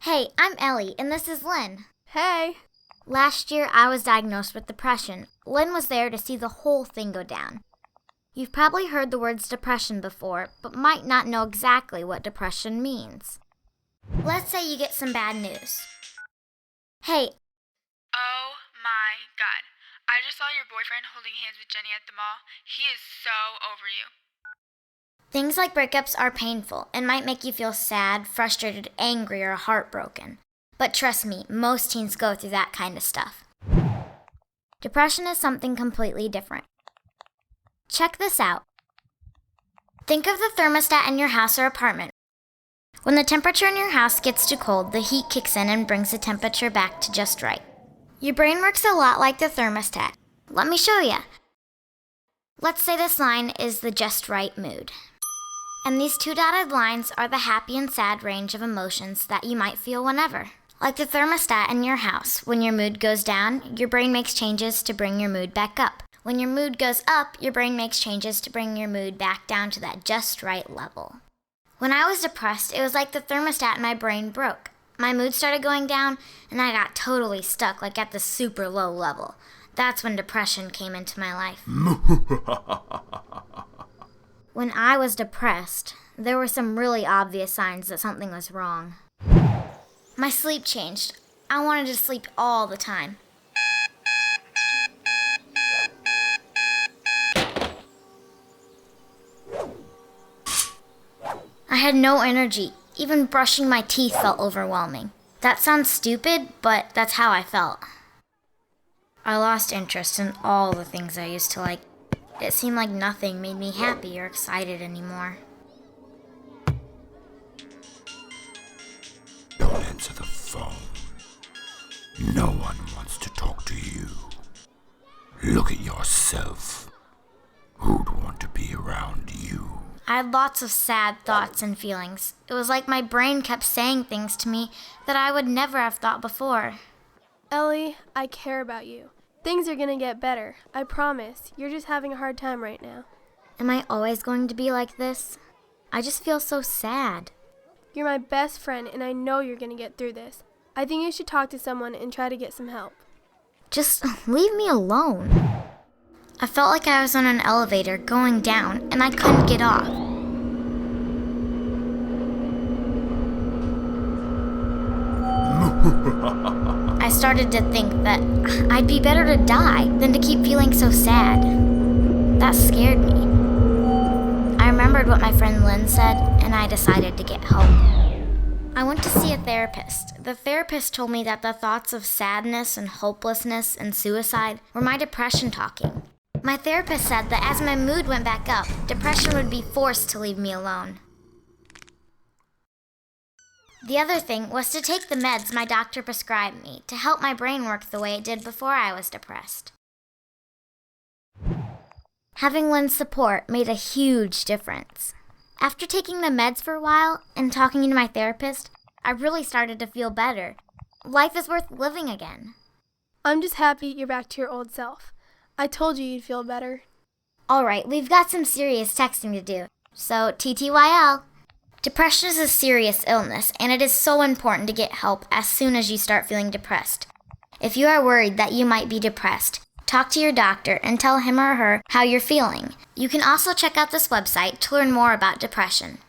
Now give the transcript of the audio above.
Hey, I'm Ellie, and this is Lynn. Hey! Last year, I was diagnosed with depression. Lynn was there to see the whole thing go down. You've probably heard the words depression before, but might not know exactly what depression means. Let's say you get some bad news. Hey, Oh my god. I just saw your boyfriend holding hands with Jenny at the mall. He is so over you. things like breakups are painful and might make you feel sad, frustrated, angry, or heartbroken. But trust me, most teens go through that kind of stuff. Depression is something completely different. Check this out. Think of the thermostat in your house or apartment. When the temperature in your house gets too cold, the heat kicks in and brings the temperature back to just right. Your brain works a lot like the thermostat. Let me show you. Let's say this line is the just right mood. And these two dotted lines are the happy and sad range of emotions that you might feel whenever. Like the thermostat in your house, when your mood goes down, your brain makes changes to bring your mood back up. When your mood goes up, your brain makes changes to bring your mood back down to that just right level. When I was depressed, it was like the thermostat in my brain broke. My mood started going down, and I got totally stuck, like at the super low level. That's when depression came into my life. When I was depressed, there were some really obvious signs that something was wrong. My sleep changed. I wanted to sleep all the time. I had no energy. Even brushing my teeth felt overwhelming. That sounds stupid, but that's how I felt. I lost interest in all the things I used to like. It seemed like nothing made me happy or excited anymore. Don't answer the phone. No one wants to talk to you. Look at yourself. Who'd want to be around you? I had lots of sad thoughts and feelings. It was like my brain kept saying things to me that I would never have thought before. Ellie, I care about you. Things are gonna get better. I promise. You're just having a hard time right now. Am I always going to be like this? I just feel so sad. You're my best friend, and I know you're gonna get through this. I think you should talk to someone and try to get some help. Just leave me alone. I felt like I was on an elevator going down, and I couldn't get off. I started to think that I'd be better to die than to keep feeling so sad. That scared me. I remembered what my friend Lynn said, and I decided to get help. I went to see a therapist. The therapist told me that the thoughts of sadness and hopelessness and suicide were my depression talking. My therapist said that as my mood went back up, depression would be forced to leave me alone. The other thing was to take the meds my doctor prescribed me to help my brain work the way it did before I was depressed. Having Lynn's support made a huge difference. After taking the meds for a while and talking to my therapist, I really started to feel better. Life is worth living again. I'm just happy you're back to your old self. I told you you'd feel better. All right, we've got some serious texting to do. So, TTYL. Depression is a serious illness, and it is so important to get help as soon as you start feeling depressed. If you are worried that you might be depressed, talk to your doctor and tell him or her how you're feeling. You can also check out this website to learn more about depression.